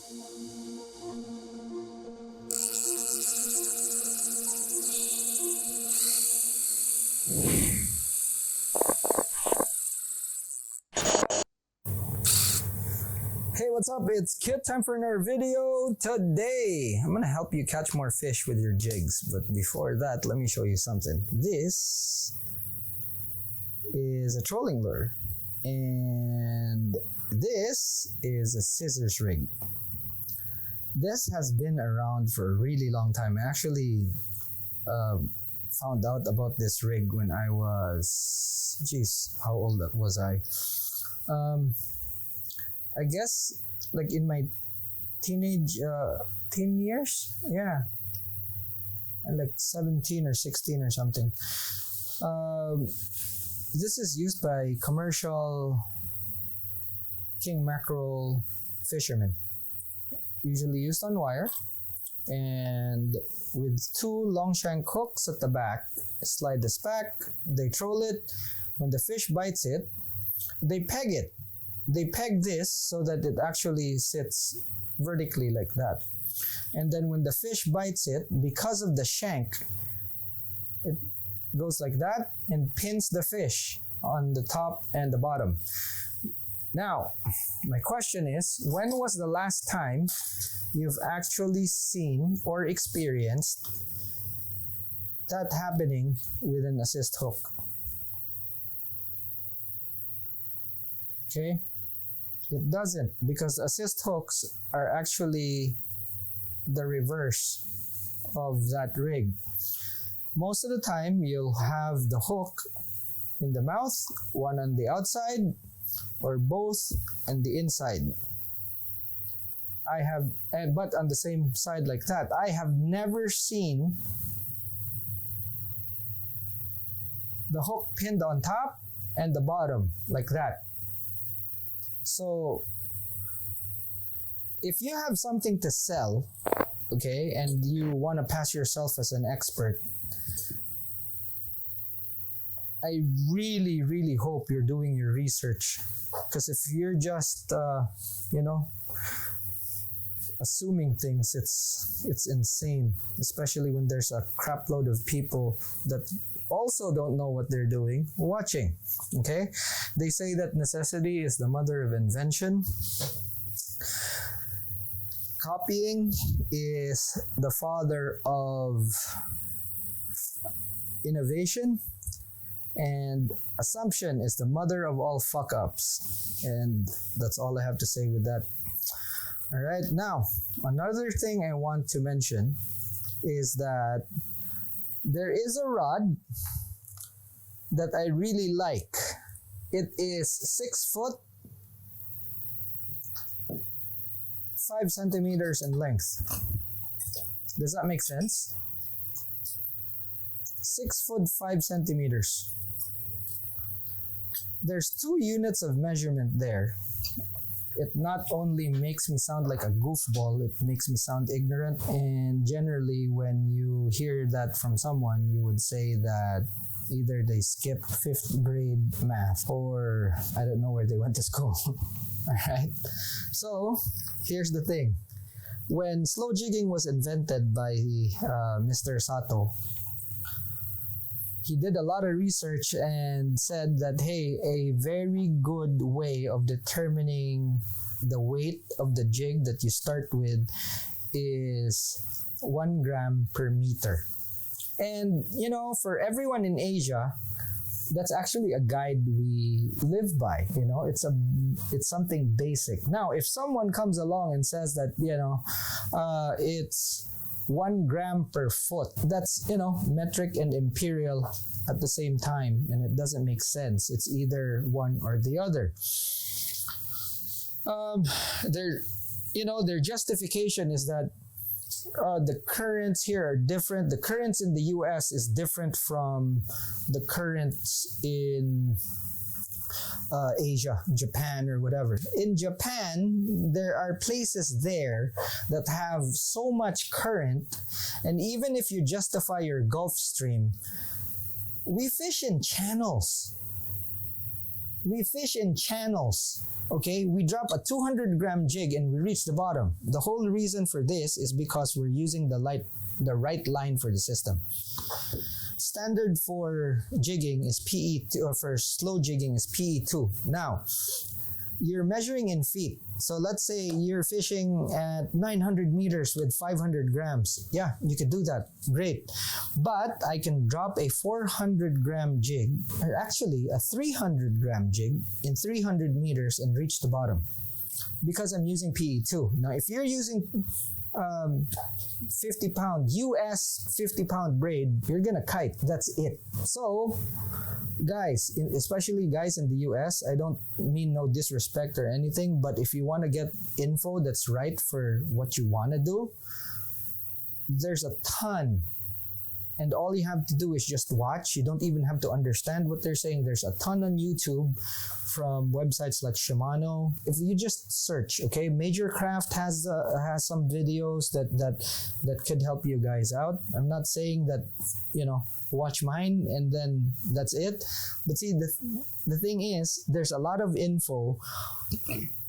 Hey, what's up? It's Kit. Time for another video. Today, I'm gonna help you catch more fish with your jigs. But before that, let me show you something. This is a trolling lure. And this is a scissors rig. This has been around for a really long time. I actually found out about this rig when I was, geez, how old was I? I guess like in my teen years, yeah, and like 17 or 16 or something. This is used by commercial king mackerel fishermen, usually used on wire, and with two long shank hooks at the back. Slide this back, they troll it. When the fish bites it, they peg it. They peg this so that it actually sits vertically like that. And then when the fish bites it, because of the shank, it goes like that and pins the fish on the top and the bottom. Now, my question is, when was the last time you've actually seen or experienced that happening with an assist hook? Okay? It doesn't, because assist hooks are actually the reverse of that rig. Most of the time, you'll have the hook in the mouth, one on the outside, or both on the inside. But on the same side like that. I have never seen the hook pinned on top and the bottom like that. So, if you have something to sell, okay, and you want to pass yourself as an expert, I really, really hope you're doing your research. Because if you're just, assuming things, it's insane. Especially when there's a crap load of people that also don't know what they're doing watching. Okay, they say that necessity is the mother of invention. Copying is the father of innovation, and assumption is the mother of all fuck ups. And that's all I have to say with that. All right, now another thing I want to mention is that there is a rod that I really like. It is 6 foot, 5 centimeters in length. Does that make sense? 6 foot 5 centimeters. There's 2 units of measurement there. It not only makes me sound like a goofball, it makes me sound ignorant. And generally, when you hear that from someone, you would say that either they skipped 5th grade math or I don't know where they went to school. Alright? So, here's the thing. When slow jigging was invented by Mr. Sato, he did a lot of research and said that, hey, a very good way of determining the weight of the jig that you start with is 1 gram per meter. And, for everyone in Asia, that's actually a guide we live by. It's something basic. Now, if someone comes along and says that, it's 1 gram per foot. That's, metric and imperial at the same time, and it doesn't make sense. It's either one or the other. Their justification is that the currents here are different. The currents in the US is different from the currents in Asia, Japan, or whatever. In Japan, there are places there that have so much current, and even if you justify your Gulf Stream, we fish in channels. Okay, we drop a 200-gram jig and we reach the bottom. The whole reason for this is because we're using the right line for the system. Standard for jigging is PE2, or for slow jigging is PE2. Now, you're measuring in feet. So let's say you're fishing at 900 meters with 500 grams. Yeah, you could do that. Great. But I can drop a 400-gram jig, or actually a 300-gram jig in 300 meters and reach the bottom because I'm using PE2. Now, if you're using 50-pound US 50-pound braid, you're gonna kite. That's it. So guys, especially guys in the US, I don't mean no disrespect or anything, but if you want to get info that's right for what you want to do, there's a ton. And all you have to do is just watch. You don't even have to understand what they're saying. There's a ton on YouTube from websites like Shimano. If you just search, okay, Major Craft has some videos that could help you guys out. I'm not saying that, watch mine and then that's it. But see, the thing is, there's a lot of info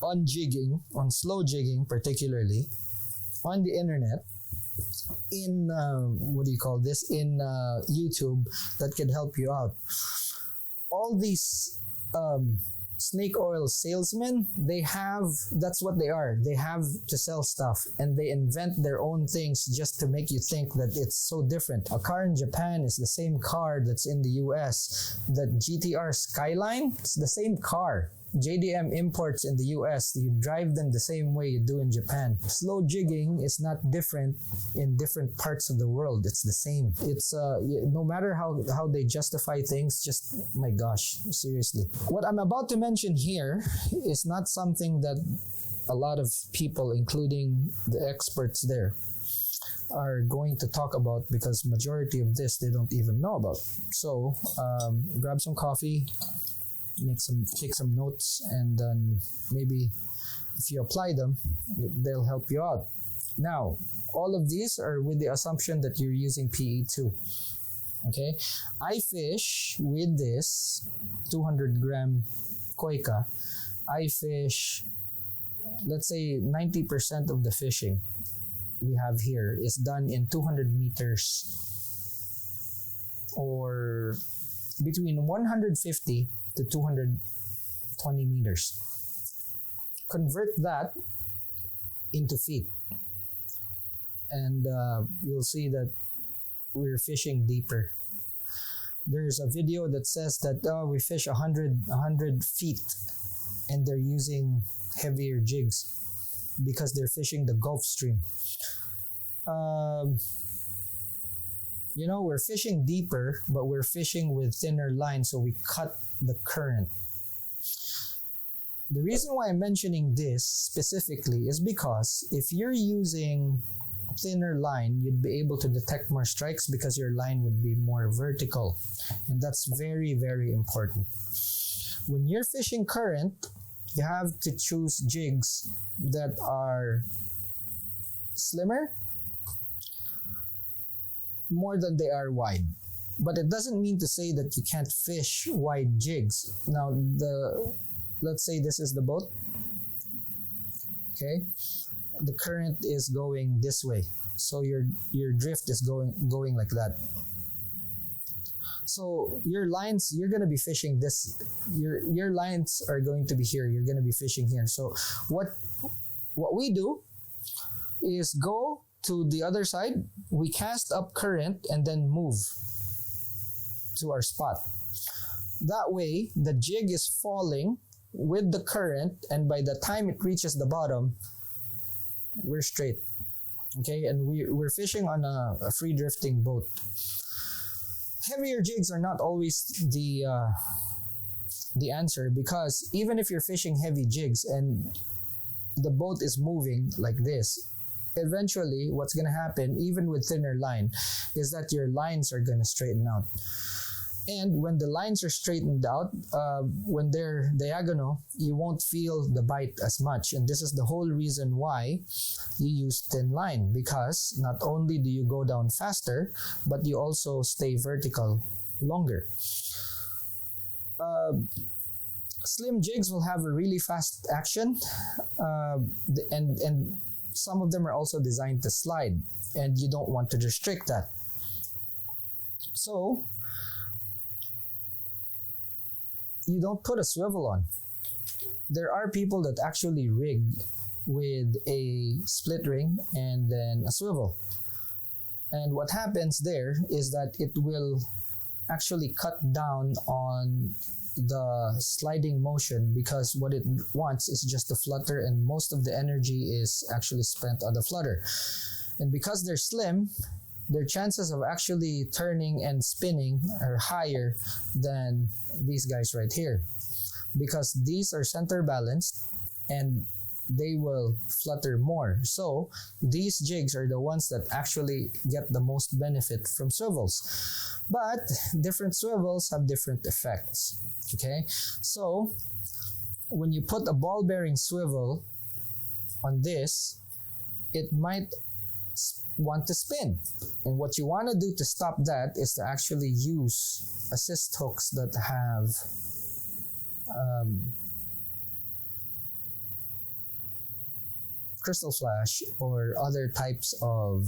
on jigging, on slow jigging particularly, on the internet, in in YouTube, that can help you out. All these snake oil salesmen, that's what they are. They have to sell stuff and they invent their own things just to make you think that it's so different. A car in Japan is the same car that's in the US. The GTR Skyline, it's the same car. JDM imports in the US, you drive them the same way you do in Japan. Slow jigging is not different in different parts of the world. It's the same. It's no matter how they justify things, just, my gosh, seriously. What I'm about to mention here is not something that a lot of people, including the experts there, are going to talk about, because majority of this they don't even know about. So grab some coffee, take some notes, and then maybe if you apply them, they'll help you out. Now, all of these are with the assumption that you're using PE2. Okay, I fish with this 200-gram koika. I fish, let's say 90% of the fishing we have here is done in 200 meters, or between 150 to 220 meters. Convert that into feet, and you'll see that we're fishing deeper. There's a video that says that we fish 100 feet, and they're using heavier jigs because they're fishing the Gulf Stream. We're fishing deeper, but we're fishing with thinner lines, so we cut the current. The reason why I'm mentioning this specifically is because if you're using thinner line, you'd be able to detect more strikes because your line would be more vertical. And that's very, very important. When you're fishing current, you have to choose jigs that are slimmer, more than they are wide. But it doesn't mean to say that you can't fish wide jigs. Now, let's say this is the boat. Okay, the current is going this way, so your drift is going like that. So your lines, you're gonna be fishing this. Your lines are going to be here. You're gonna be fishing here. So what we do is go to the other side, we cast up current and then move to our spot. That way, the jig is falling with the current, and by the time it reaches the bottom, we're straight. Okay, and we're fishing on a free drifting boat. Heavier jigs are not always the answer, because even if you're fishing heavy jigs and the boat is moving like this, eventually what's going to happen, even with thinner line, is that your lines are going to straighten out. And when the lines are straightened out, when they're diagonal, you won't feel the bite as much. And this is the whole reason why you use thin line, because not only do you go down faster, but you also stay vertical longer. Slim jigs will have a really fast action, and some of them are also designed to slide, and you don't want to restrict that. So you don't put a swivel on. There are people that actually rig with a split ring and then a swivel. And what happens there is that it will actually cut down on the sliding motion, because what it wants is just to flutter, and most of the energy is actually spent on the flutter. And because they're slim, their chances of actually turning and spinning are higher than these guys right here, because these are center balanced and they will flutter more. So these jigs are the ones that actually get the most benefit from swivels. But different swivels have different effects. Okay, so when you put a ball bearing swivel on this, it might want to spin. And what you want to do to stop that is to actually use assist hooks that have crystal flash or other types of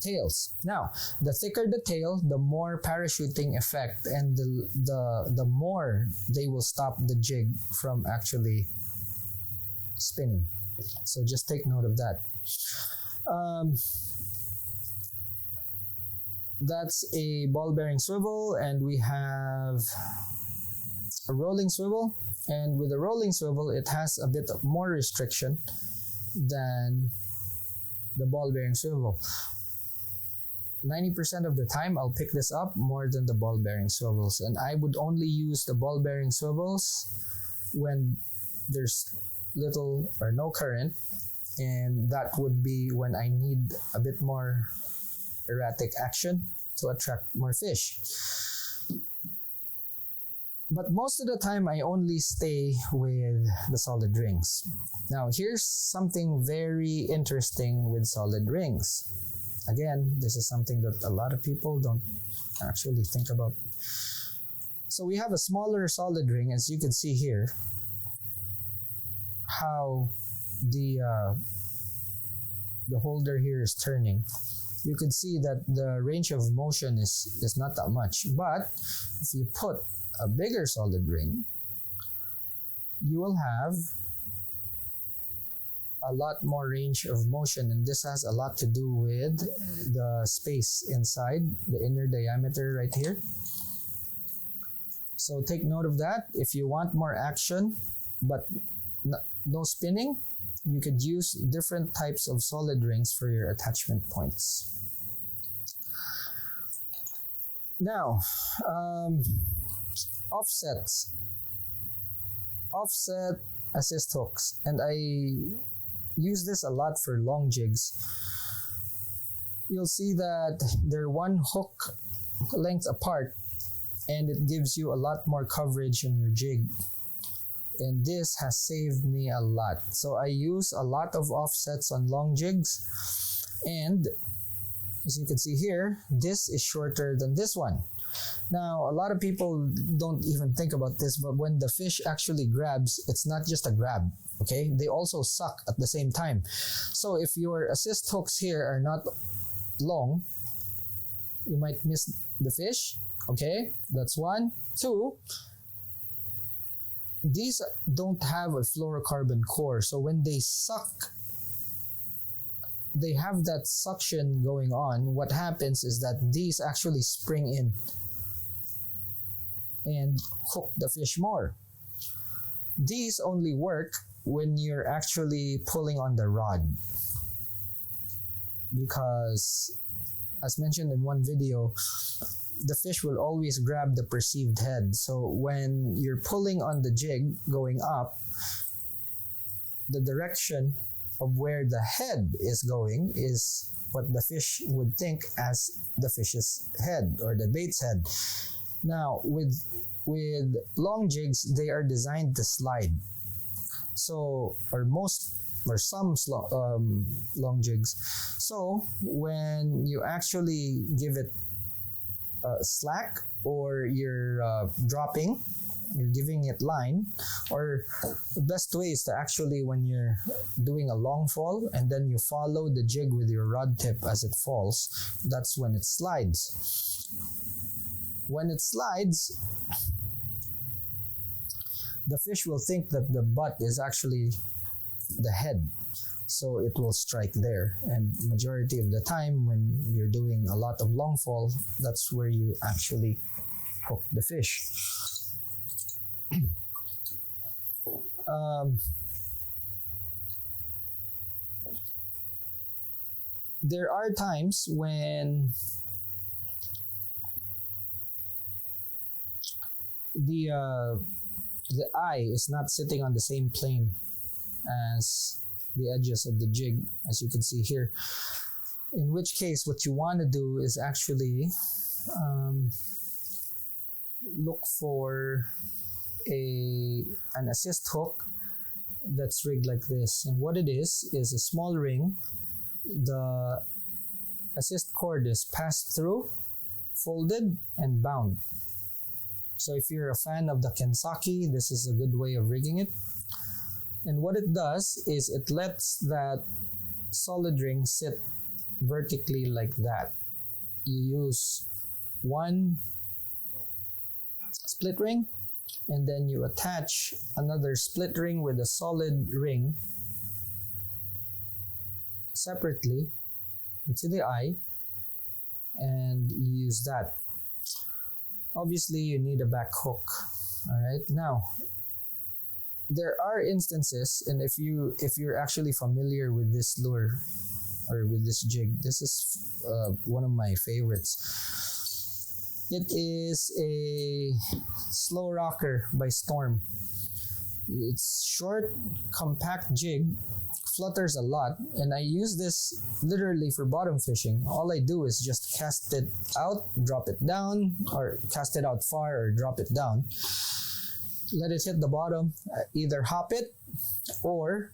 tails. Now, the thicker the tail, the more parachuting effect, and the more they will stop the jig from actually spinning. So just take note of that. That's a ball bearing swivel, and we have a rolling swivel. And with a rolling swivel, it has a bit of more restriction than the ball bearing swivel. 90% of the time, I'll pick this up more than the ball bearing swivels. And I would only use the ball bearing swivels when there's little or no current. And that would be when I need a bit more erratic action to attract more fish. But most of the time, I only stay with the solid rings. Now, here's something very interesting with solid rings. Again, this is something that a lot of people don't actually think about. So we have a smaller solid ring, as you can see here, how the holder here is turning. You can see that the range of motion is not that much. But if you put a bigger solid ring, you will have a lot more range of motion, and this has a lot to do with the space inside the inner diameter right here. So take note of that. If you want more action but no spinning, you could use different types of solid rings for your attachment points. Now, offsets. Offset assist hooks, and I use this a lot for long jigs. You'll see that they're one hook length apart, and it gives you a lot more coverage on your jig. And this has saved me a lot. So I use a lot of offsets on long jigs, and as you can see here, this is shorter than this one. Now, a lot of people don't even think about this, but when the fish actually grabs, it's not just a grab, okay? They also suck at the same time. So if your assist hooks here are not long, you might miss the fish, okay? That's one. Two, these don't have a fluorocarbon core, so when they suck, they have that suction going on. What happens is that these actually spring in and hook the fish more. These only work when you're actually pulling on the rod, because as mentioned in one video, the fish will always grab the perceived head. So when you're pulling on the jig going up, the direction of where the head is going is what the fish would think as the fish's head or the bait's head. Now, with long jigs, they are designed to slide. So, some long jigs. So, when you actually give it slack or you're dropping, you're giving it line, or the best way is to actually, when you're doing a long fall and then you follow the jig with your rod tip as it falls, that's when it slides. When it slides, the fish will think that the butt is actually the head, so it will strike there. And majority of the time when you're doing a lot of long fall, that's where you actually hook the fish. There are times when the eye is not sitting on the same plane as the edges of the jig, as you can see here. In which case, what you want to do is actually look for an assist hook that's rigged like this. And what it is a small ring. The assist cord is passed through, folded, and bound. So if you're a fan of the Kensaki, this is a good way of rigging it. And what it does is it lets that solid ring sit vertically like that. You use one split ring, and then you attach another split ring with a solid ring separately into the eye, and you use that. Obviously, you need a back hook. All right. Now, there are instances, and if you're actually familiar with this lure or with this jig, this is one of my favorites. It is a Slow Rocker by Storm. It's short, compact jig, flutters a lot, and I use this literally for bottom fishing. All I do is just cast it out, drop it down, or cast it out far or drop it down. Let it hit the bottom, either hop it or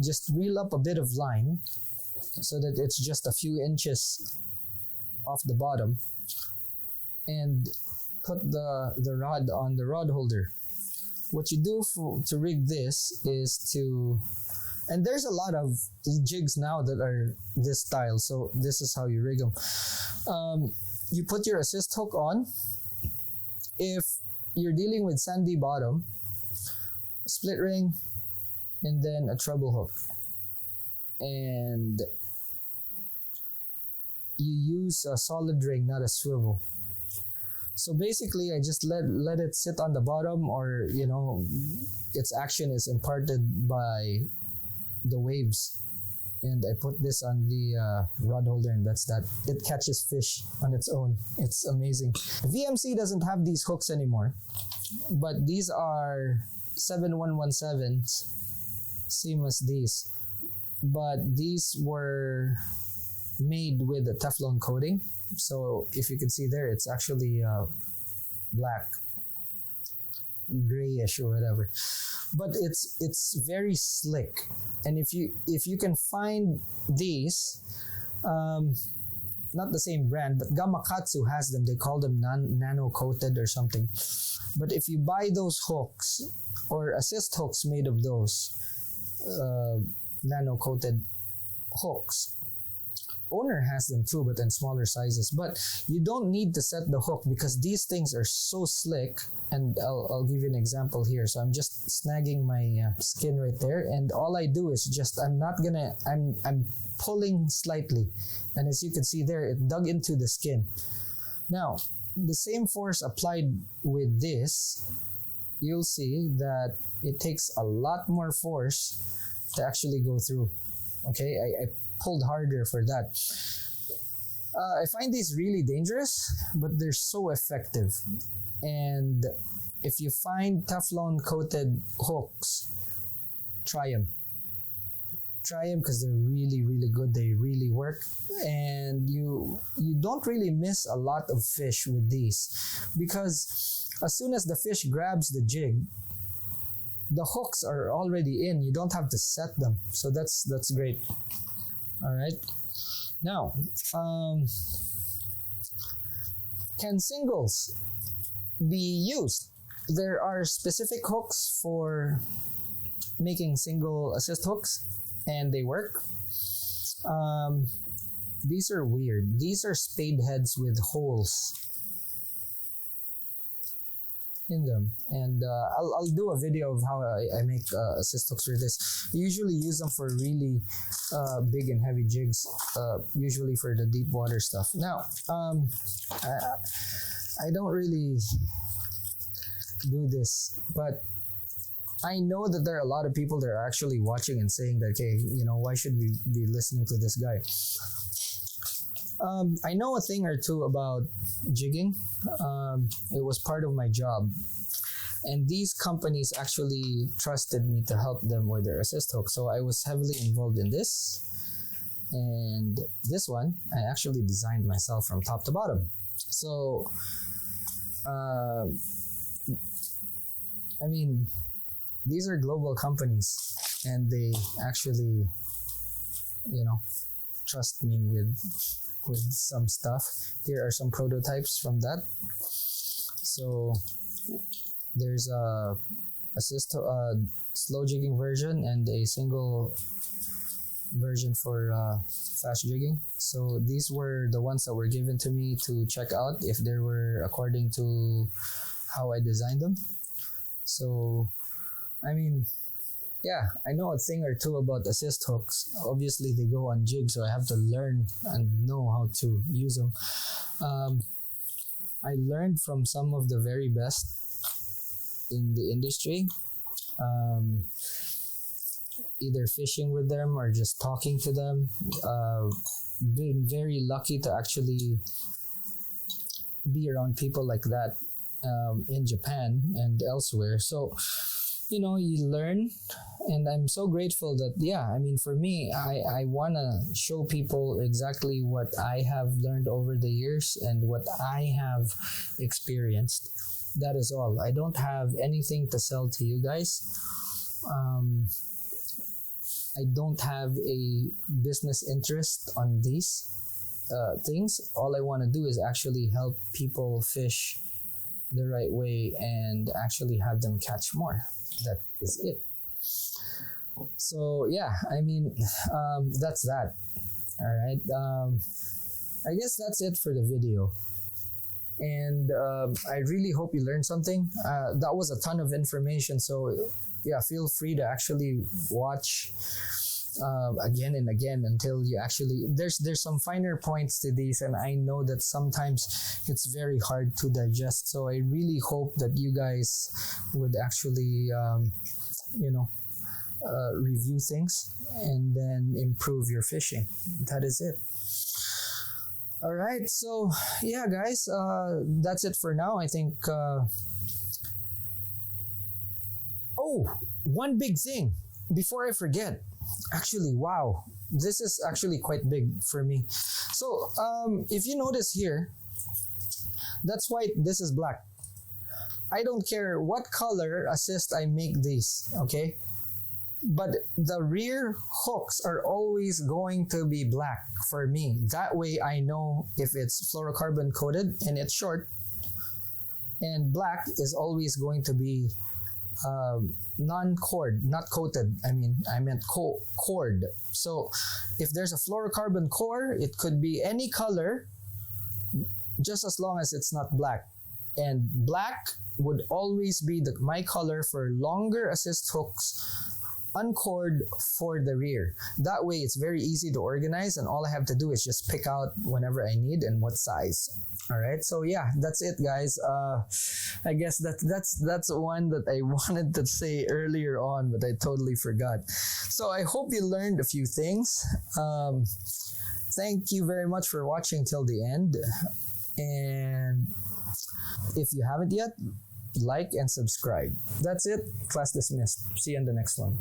just reel up a bit of line so that it's just a few inches off the bottom, and put the rod on the rod holder. What you do to rig this is to, and there's a lot of jigs now that are this style, so this is how you rig them. You put your assist hook on. If you're dealing with sandy bottom, split ring, and then a treble hook. And you use a solid ring, not a swivel. So basically, I just let it sit on the bottom, or its action is imparted by the waves. And I put this on the rod holder, and that's that. It catches fish on its own. It's amazing. VMC doesn't have these hooks anymore, but these are 7117s, same as these. But these were made with a Teflon coating. So if you can see there, it's actually black, grayish or whatever. But it's very slick. And if you can find these, not the same brand, but Gamakatsu has them. They call them nano coated or something. But if you buy those hooks or assist hooks made of those nano coated hooks, Owner has them too, but in smaller sizes. But you don't need to set the hook because these things are so slick. And I'll give you an example here. So I'm just snagging my skin right there, and all I do is just I'm pulling slightly, and as you can see there, it dug into the skin. Now the same force applied with this, you'll see that it takes a lot more force to actually go through. Okay, I pulled harder for that. I find these really dangerous, but they're so effective. And if you find Teflon coated hooks, try them. Try them because they're really, really good. They really work. And you don't really miss a lot of fish with these, because as soon as the fish grabs the jig, the hooks are already in. You don't have to set them. So that's great. All right. Now, can singles be used? there are specific hooks for making single assist hooks, and they work. These are weird. These are spade heads with holes in them, and I'll do a video of how I make assist hooks for this. I usually use them for really big and heavy jigs, usually for the deep water stuff. Now, I don't really do this, but I know that there are a lot of people that are actually watching and saying that, okay, why should we be listening to this guy? I know a thing or two about jigging. It was part of my job. And these companies actually trusted me to help them with their assist hook. So I was heavily involved in this. And this one, I actually designed myself from top to bottom. So, these are global companies. And they actually, trust me with some stuff. Here are some prototypes from that. So there's a slow jigging version and a single version for fast jigging. So these were the ones that were given to me to check out if they were according to how I designed them. So yeah, I know a thing or two about assist hooks. Obviously, they go on jigs, so I have to learn and know how to use them. I learned from some of the very best in the industry, either fishing with them or just talking to them. Been very lucky to actually be around people like that in Japan and elsewhere. So, you learn, and I'm so grateful that, for me, I want to show people exactly what I have learned over the years and what I have experienced. That is all. I don't have anything to sell to you guys. I don't have a business interest on these things. All I want to do is actually help people fish the right way and actually have them catch more. That is it. So that's that. All right. I guess that's it for the video. And I really hope you learned something. That was a ton of information. So yeah, feel free to actually watch again and again until you actually there's some finer points to these, and I know that sometimes it's very hard to digest. So I really hope that you guys would actually review things and then improve your fishing. That is it. All right, so yeah, guys, that's it for now. I think one big thing before I forget. Actually, wow, this is actually quite big for me. So if you notice here, that's white, this is black. I don't care what color assist I make these, okay? But the rear hooks are always going to be black for me. That way I know if it's fluorocarbon coated and it's short, and black is always going to be non-cord, not coated. I meant cord. So if there's a fluorocarbon core, it could be any color, just as long as it's not black. And black would always be my color for longer assist hooks, uncord for the rear. That way it's very easy to organize, and all I have to do is just pick out whenever I need and what size. All right, so yeah, that's it, guys. I guess that's one that I wanted to say earlier on, but I totally forgot. So I hope you learned a few things. Thank you very much for watching till the end. And if you haven't yet, like and subscribe. That's it. Class dismissed. See you in the next one.